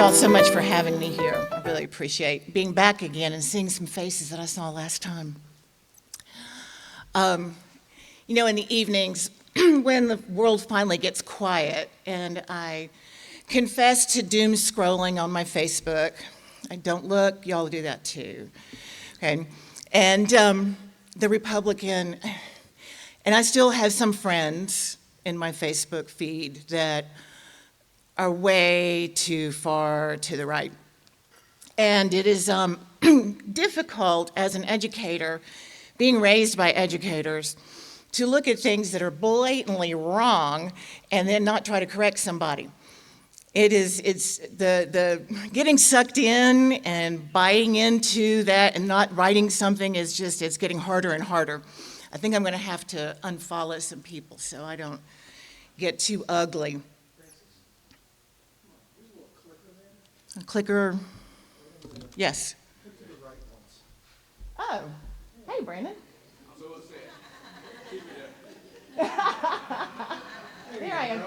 all so much for having me here. I really appreciate being back again and seeing some faces that I saw last time. You know, in the evenings, when the world finally gets quiet and I confess to doom scrolling on my Facebook, I don't look, y'all do that too, okay? And the Republican, and I still have some friends in my Facebook feed that are way too far to the right. And it is difficult as an educator, being raised by educators, to look at things that are blatantly wrong and then not try to correct somebody. It's the getting sucked in and buying into that and not writing something is just, it's getting harder and harder. I think I'm gonna have to unfollow some people so I don't get too ugly. A clicker, yes. Oh, hey Brandon. There I am.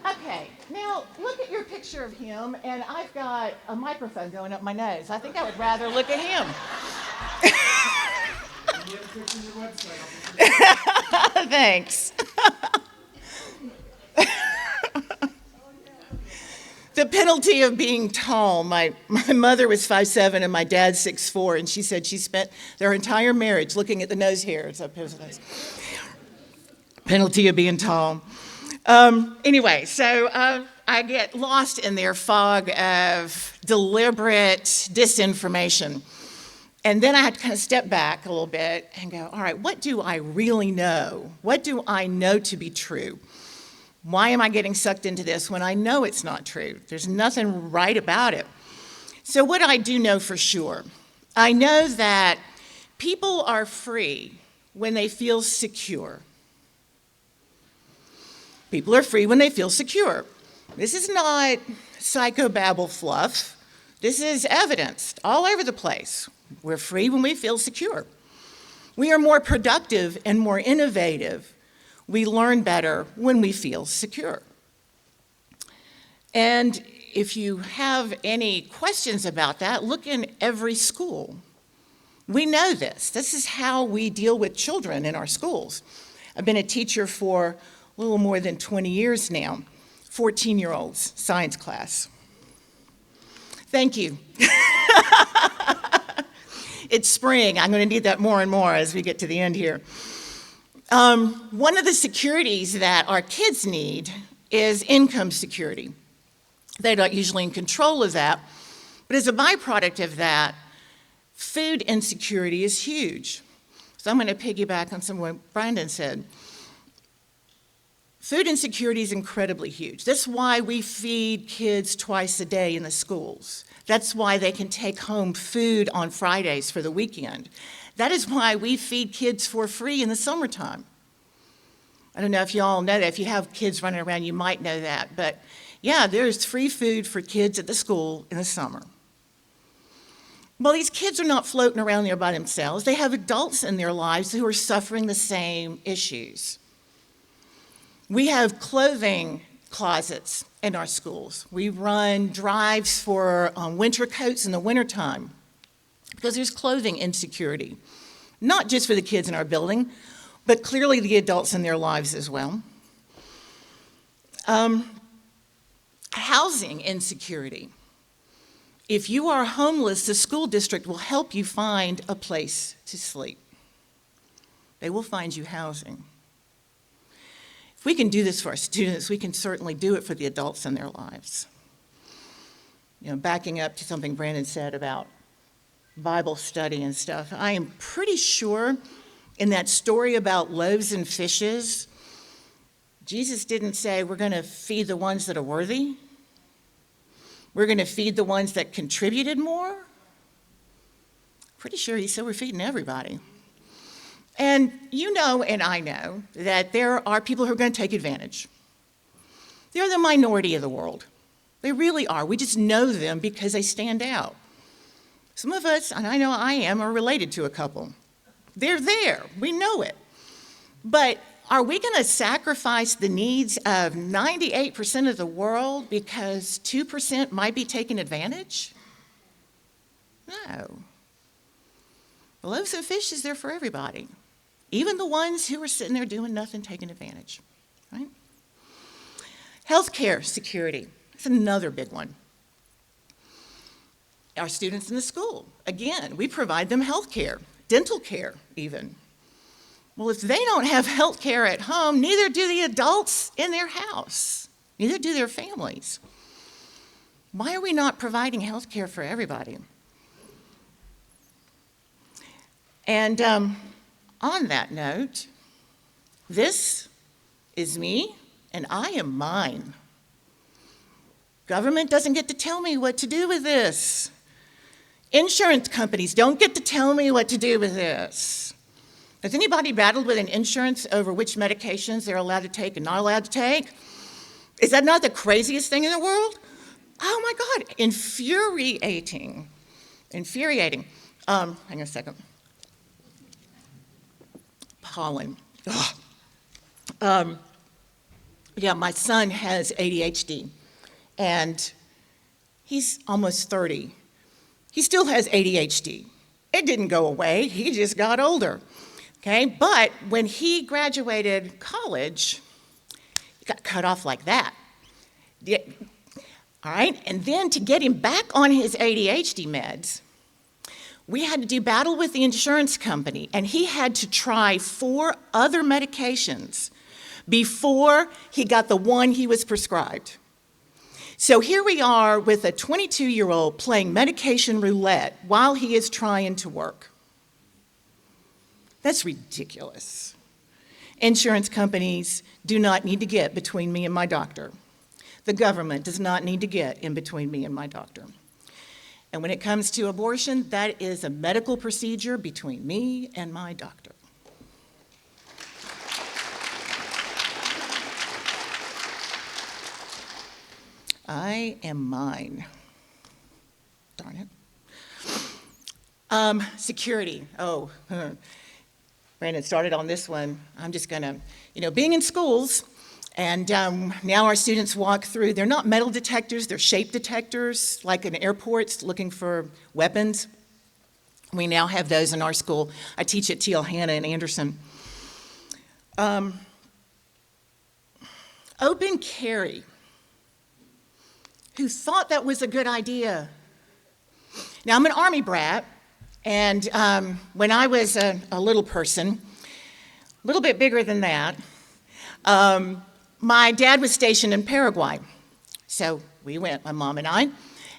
Okay, now look at your picture of him, and I've got a microphone going up my nose. I think I would rather look at him. Thanks. The penalty of being tall. My mother was 5'7" and my dad's 6'4", and she said she spent their entire marriage looking at the nose hairs up his nose. Penalty of being tall. Anyway, so I get lost in their fog of deliberate disinformation. And then I had to kind of step back a little bit and go, all right, what do I really know? What do I know to be true? Why am I getting sucked into this when I know it's not true? There's nothing right about it. So what I do know for sure, I know that people are free when they feel secure. People are free when they feel secure. This is not psychobabble fluff. This is evidenced all over the place. We're free when we feel secure. We are more productive and more innovative. We learn better when we feel secure. And if you have any questions about that, look in every school. We know this. This is how we deal with children in our schools. I've been a teacher for a little more than 20 years now, 14-year-olds, science class. Thank you. It's spring. I'm going to need that more and more as we get to the end here. One of the securities that our kids need is income security. They're not usually in control of that, but as a byproduct of that, food insecurity is huge. So I'm going to piggyback on some of what Brandon said. Food insecurity is incredibly huge. That's why we feed kids twice a day in the schools. That's why they can take home food on Fridays for the weekend. That is why we feed kids for free in the summertime. I don't know if you all know that. If you have kids running around, you might know that. But yeah, there's free food for kids at the school in the summer. Well, these kids are not floating around there by themselves. They have adults in their lives who are suffering the same issues. We have clothing closets in our schools. We run drives for winter coats in the wintertime because there's clothing insecurity, not just for the kids in our building, but clearly the adults in their lives as well. Housing insecurity. If you are homeless, the school district will help you find a place to sleep. They will find you housing. If we can do this for our students, we can certainly do it for the adults in their lives. You know, backing up to something Brandon said about Bible study and stuff, I am pretty sure in that story about loaves and fishes, Jesus didn't say we're going to feed the ones that are worthy. We're going to feed the ones that contributed more. Pretty sure he said we're feeding everybody. And you know, and I know, that there are people who are going to take advantage. They're the minority of the world. They really are. We just know them because they stand out. Some of us, and I know I am, are related to a couple. They're there. We know it. But Are we going to sacrifice the needs of 98% of the world because 2% might be taken advantage? No. The loaves and fish is there for everybody, even the ones who are sitting there doing nothing, taking advantage, right? Healthcare security is another big one. Our students in the school, again, we provide them health care, dental care even. Well, if they don't have health care at home, neither do the adults in their house, neither do their families. Why are we not providing health care for everybody? And on that note, this is me, and I am mine. Government doesn't get to tell me what to do with this. Insurance companies don't get to tell me what to do with this. Has anybody battled with an insurance over which medications they're allowed to take and not allowed to take? Is that not the craziest thing in the world? Oh my God, infuriating. Infuriating. Hang on a second. Pollen. Yeah, my son has ADHD, and he's almost 30. He still has ADHD. It didn't go away, he just got older, okay? But when he graduated college, he got cut off like that. All right, and then to get him back on his ADHD meds, we had to do battle with the insurance company, and he had to try 4 other medications before he got the one he was prescribed. So here we are with a 22-year-old playing medication roulette while he is trying to work. That's ridiculous. Insurance companies do not need to get between me and my doctor. The government does not need to get in between me and my doctor. And when it comes to abortion, that is a medical procedure between me and my doctor. I am mine. Darn it. Security. Oh, Brandon started on this one. I'm just gonna, being in schools, and now our students walk through, they're not metal detectors, they're shape detectors, like in airports looking for weapons. We now have those in our school. I teach at T.L. Hanna and Anderson. Open carry. Who thought that was a good idea? Now, I'm an Army brat, and when I was a little person, a little bit bigger than that, my dad was stationed in Paraguay. So we went, my mom and I,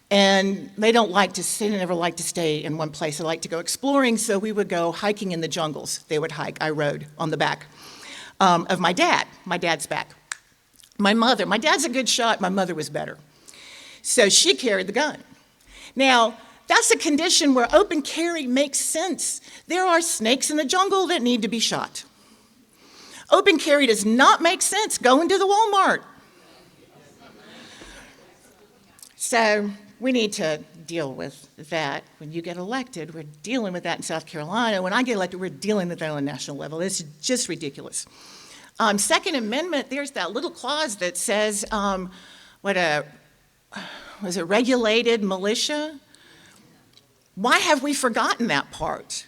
and they never like to stay in one place. They like to go exploring, so we would go hiking in the jungles. They would hike. I rode on the back of my dad's back. My dad's a good shot, my mother was better. So she carried the gun. Now, that's a condition where open carry makes sense. There are snakes in the jungle that need to be shot. Open carry does not make sense going to the Walmart. So we need to deal with that. When you get elected, we're dealing with that in South Carolina. When I get elected, we're dealing with that on a national level. It's just ridiculous. Second Amendment, there's that little clause that says, was it regulated militia? Why have we forgotten that part?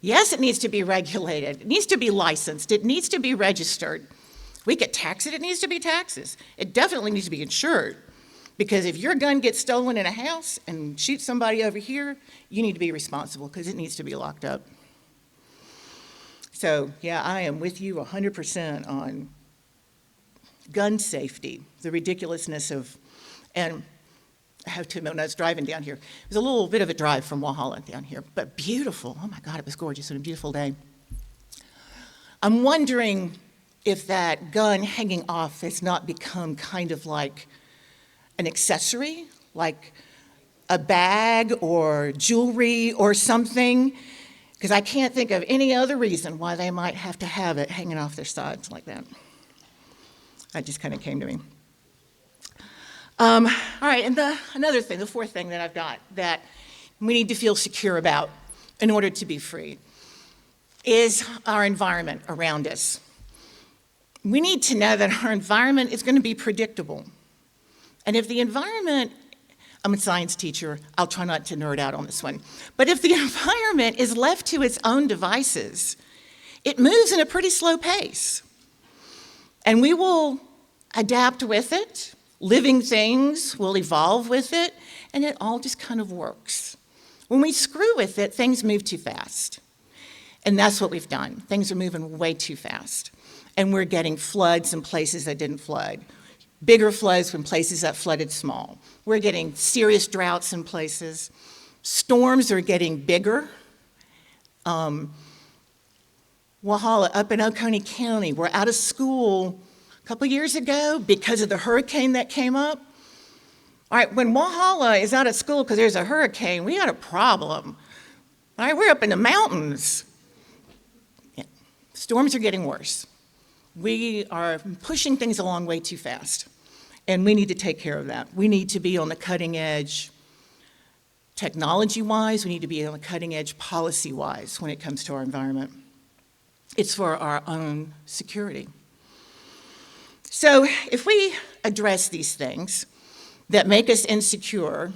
Yes, it needs to be regulated. It needs to be licensed. It needs to be registered. We could tax it. It needs to be taxes. It definitely needs to be insured. Because if your gun gets stolen in a house and shoots somebody over here, you need to be responsible because it needs to be locked up. So, yeah, I am with you 100% on gun safety, the ridiculousness of, and I have to admit, when I was driving down here, it was a little bit of a drive from Walhalla down here, but beautiful. Oh my God, it was gorgeous and a beautiful day. I'm wondering if that gun hanging off has not become kind of like an accessory, like a bag or jewelry or something, because I can't think of any other reason why they might have to have it hanging off their sides like that. That just kind of came to me. All right, and another thing, the fourth thing that I've got that we need to feel secure about in order to be free is our environment around us. we need to know that our environment is going to be predictable. And if the environment, I'm a science teacher, I'll try not to nerd out on this one, but if the environment is left to its own devices, it moves in a pretty slow pace. And we will adapt with it, living things will evolve with it, and it all just kind of works. When we screw with it, things move too fast. And that's what we've done. Things are moving way too fast. And we're getting floods in places that didn't flood. Bigger floods in places that flooded small. We're getting serious droughts in places. Storms are getting bigger. Walhalla, up in Oconee County, we're out of school a couple years ago because of the hurricane that came up. All right, when Walhalla is out of school because there's a hurricane, we got a problem. All right, we're up in the mountains. Yeah. Storms are getting worse. We are pushing things along way too fast, and we need to take care of that. We need to be on the cutting edge technology-wise. We need to be on the cutting edge policy-wise when it comes to our environment. It's for our own security. So if we address these things that make us insecure,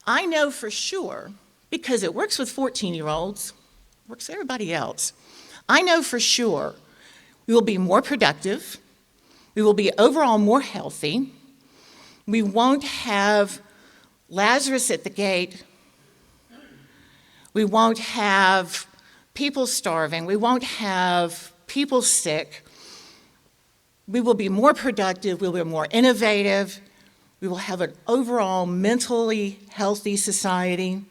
I know for sure, because it works with 14-year-olds, works with everybody else, I know for sure we will be more productive, we will be overall more healthy, we won't have Lazarus at the gate, we won't have people starving, we won't have people sick, we will be more productive, we will be more innovative, we will have an overall mentally healthy society,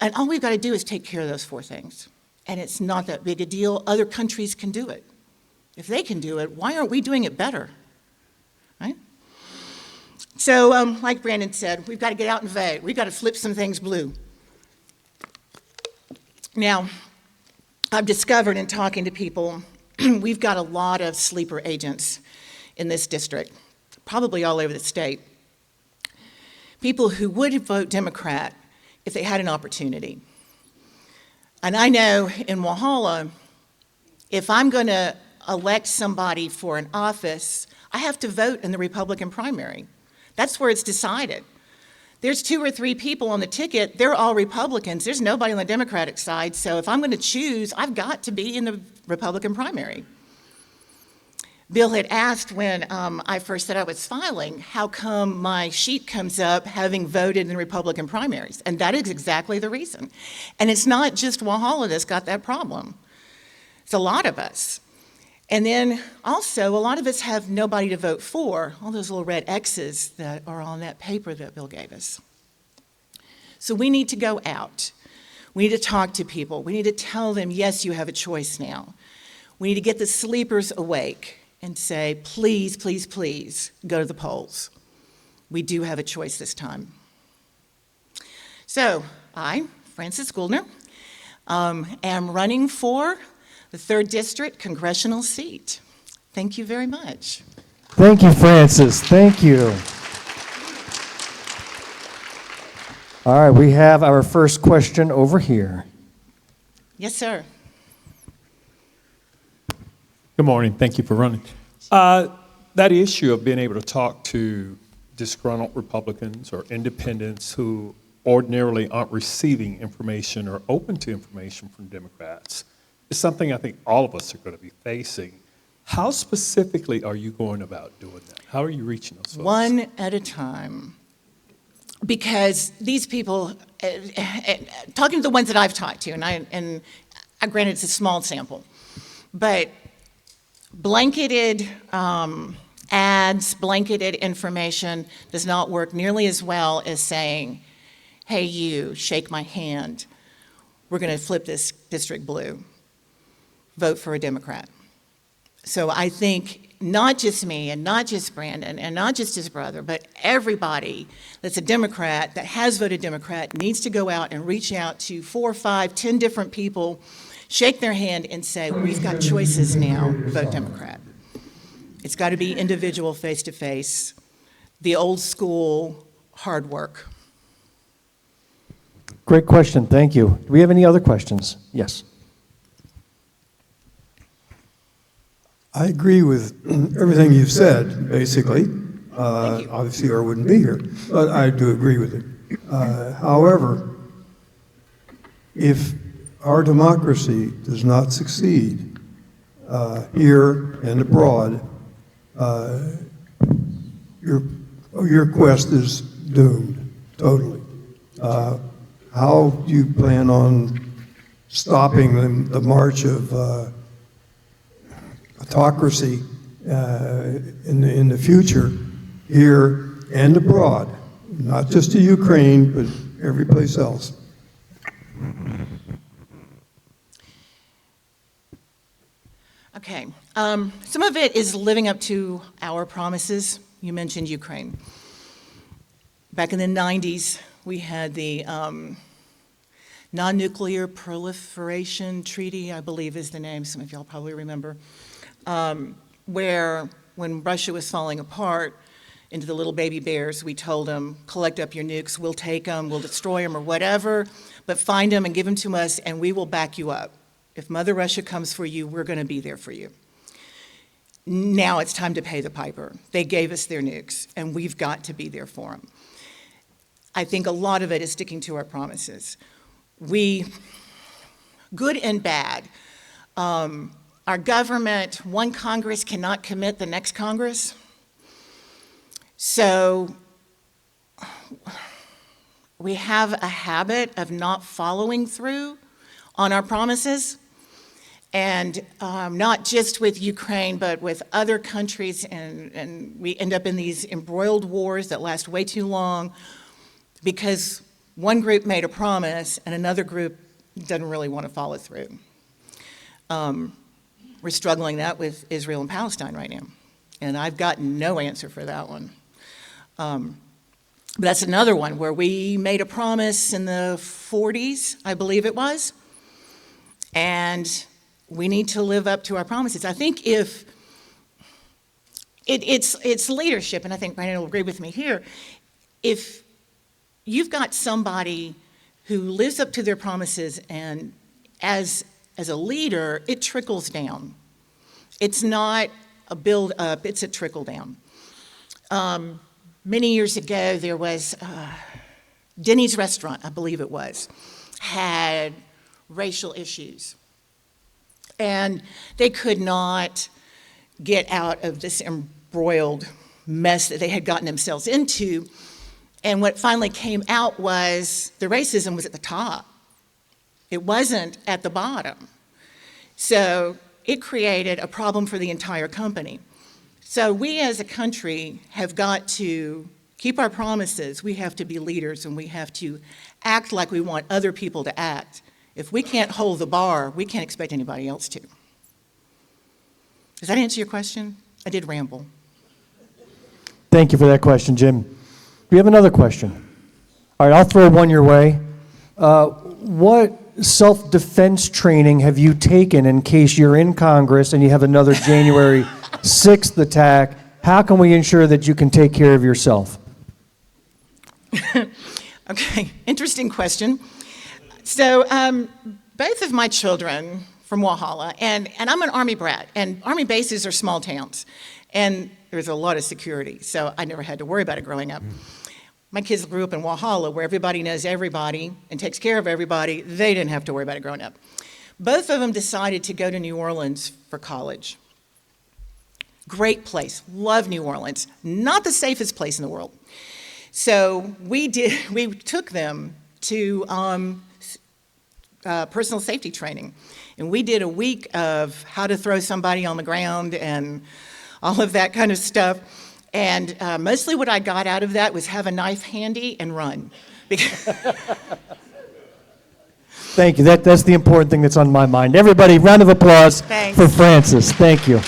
and all we've got to do is take care of those four things. And it's not that big a deal. Other countries can do it. If they can do it, why aren't we doing it better? Right? So, like Brandon said, we've got to get out and vote. We've got to flip some things blue. Now, I've discovered in talking to people, we've got a lot of sleeper agents in this district, probably all over the state. People who would vote Democrat if they had an opportunity. And I know in Walhalla, if I'm going to elect somebody for an office, I have to vote in the Republican primary. That's where it's decided. There's 2 or 3 people on the ticket, they're all Republicans. There's nobody on the Democratic side, so if I'm going to choose, I've got to be in the Republican primary. Bill had asked when I first said I was filing, how come my sheet comes up having voted in the Republican primaries? And that is exactly the reason. And it's not just Walhalla that's got that problem. It's a lot of us. And then also, a lot of us have nobody to vote for, all those little red X's that are on that paper that Bill gave us. So we need to go out. We need to talk to people. We need to tell them, yes, you have a choice now. We need to get the sleepers awake and say, please, please, please, go to the polls. We do have a choice this time. So I, Frances Guldner, am running for the 3rd District Congressional seat. Thank you very much. Thank you, Frances. Thank you. All right, we have our first question over here. Yes, sir. Good morning. Thank you for running. That issue of being able to talk to disgruntled Republicans or independents who ordinarily aren't receiving information or open to information from Democrats is something I think all of us are going to be facing. How specifically are you going about doing that? How are you reaching those folks? One at a time. Because these people, talking to the ones that I've talked to, and granted it's a small sample, but blanketed ads, blanketed information does not work nearly as well as saying, hey you, shake my hand, we're going to flip this district blue, vote for a Democrat. So I think not just me and not just Brandon and not just his brother, but everybody that's a Democrat that has voted Democrat needs to go out and reach out to 4, 5, 10 different people, shake their hand and say, we've got choices now, vote Democrat. It's got to be individual, face-to-face, the old school hard work. Great question, thank you. Do we have any other questions? Yes. I agree with everything you've said, basically. Thank you. Obviously, or I wouldn't be here, but I do agree with it. However, if our democracy does not succeed here and abroad, your quest is doomed, totally. How do you plan on stopping the march of autocracy in the future here and abroad, not just to Ukraine, but every place else? Okay. Some of it is living up to our promises. You mentioned Ukraine. Back in the 90s, we had the Non-Nuclear Proliferation Treaty, I believe is the name, some of y'all probably remember, where when Russia was falling apart into the little baby bears, we told them, collect up your nukes, we'll take them, we'll destroy them or whatever, but find them and give them to us and we will back you up. If Mother Russia comes for you, we're going to be there for you. Now it's time to pay the piper. They gave us their nukes, and we've got to be there for them. I think a lot of it is sticking to our promises. Good and bad. Our government, one Congress cannot commit the next Congress. So we have a habit of not following through on our promises. And not just with Ukraine, but with other countries, and we end up in these embroiled wars that last way too long because one group made a promise and another group doesn't really want to follow through. We're struggling that with Israel and Palestine right now, and I've got no answer for that one. But that's another one where we made a promise in the 40s, I believe it was, and we need to live up to our promises. I think if it's leadership, and I think Brandon will agree with me here, if you've got somebody who lives up to their promises and as a leader, it trickles down. It's not a build up, it's a trickle down. Many years ago, there was Denny's restaurant, I believe it was, had racial issues. And they could not get out of this embroiled mess that they had gotten themselves into. And what finally came out was the racism was at the top. It wasn't at the bottom. So it created a problem for the entire company. So we as a country have got to keep our promises. We have to be leaders and we have to act like we want other people to act. If we can't hold the bar, we can't expect anybody else to. Does that answer your question? I did ramble. Thank you for that question, Jim. We have another question. All right, I'll throw one your way. What self-defense training have you taken in case you're in Congress and you have another January 6th attack? How can we ensure that you can take care of yourself? Okay, interesting question. So both of my children from Walhalla, and I'm an Army brat, and Army bases are small towns, and there's a lot of security, so I never had to worry about it growing up. My kids grew up in Walhalla, where everybody knows everybody and takes care of everybody. They didn't have to worry about it growing up. Both of them decided to go to New Orleans for college. Great place, love New Orleans. Not the safest place in the world. So we took them to personal safety training. And we did a week of how to throw somebody on the ground and all of that kind of stuff. And mostly what I got out of that was have a knife handy and run. Thank you. That's the important thing that's on my mind. Everybody, round of applause Thanks. for Francis. Thank you.